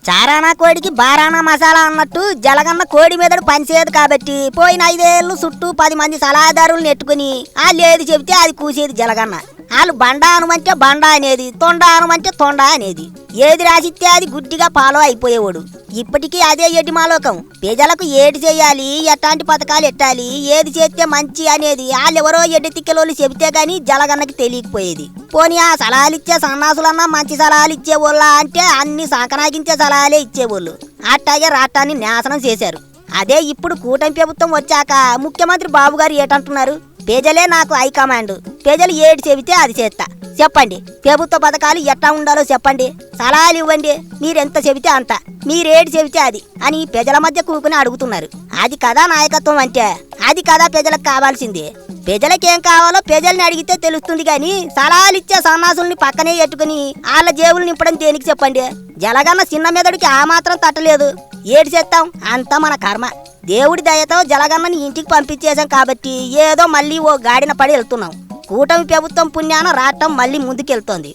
చారానా కోడికి బారానా మసాలా అన్నట్టు జలగన్న కోడి మీదడు పనిచేయదు కాబట్టి పోయిన 5 ఏళ్ళు చుట్టూ 10 మంది సలహాదారులు నెట్టుకుని వాళ్ళు ఏది చెబితే అది కూసేది జలగన్న. వాళ్ళు బండా అనుమంటే బండా అనేది, తొండ అనుమంటే తొండ అనేది. ఏది రాసిస్తే అది గుడ్డిగా ఫాలో అయిపోయేవాడు. ఇప్పటికీ అదే ఎడ్డిమాలోకం. ప్రజలకు ఏది చేయాలి, ఎట్లాంటి పథకాలు ఎట్టాలి, ఏది చేస్తే మంచి అనేది వాళ్ళెవరో ఎడ్డి తిక్కలోళ్ళు చెబితే గాని జలగన్నకి తెలియకపోయేది. పోనీ ఆ సలహాలిచ్చే సన్నాసులన్నా మంచి సలహాలు ఇచ్చేవాళ్ళ అంటే అన్ని సాకనాగించే సలహాలే ఇచ్చేవాళ్ళు. అట్టాగే రాష్ట్రాన్ని నాశనం చేశారు. అదే ఇప్పుడు కూటమి ప్రభుత్వం వచ్చాక ముఖ్యమంత్రి బాబు గారు ఏటంటున్నారు, ప్రజలే నాకు హైకమాండ్, ప్రజలు ఏడు చెబితే అది చేస్తా. చెప్పండి, ప్రభుత్వ పథకాలు ఎట్లా ఉండాలో చెప్పండి, సలహాలు ఇవ్వండి, మీరెంత చెబితే అంత, మీరేడు చెబితే అది అని ప్రజల మధ్య కూకుని అడుగుతున్నారు. అది కదా నాయకత్వం అంటే, అది కదా ప్రజలకు కావాల్సింది. ప్రజలకేం కావాలో ప్రజల్ని అడిగితే తెలుస్తుంది గాని సలహాలు ఇచ్చే సన్నాసుల్ని పక్కనే ఎట్టుకుని వాళ్ళ జేబులు నింపడం దేనికి చెప్పండి. జలగన్న చిన్న మెదడుకి ఆ మాత్రం తట్టలేదు. ఏడు చేస్తాం, అంతా మన కర్మ. దేవుడి దయతో జలగన్నని ఇంటికి పంపించేశాం కాబట్టి ఏదో మళ్ళీ ఓ గాడిన పడి వెళ్తున్నాం. కూటమి ప్రభుత్వం పుణ్యాన రాష్ట్రం మళ్ళీ ముందుకెళ్తోంది.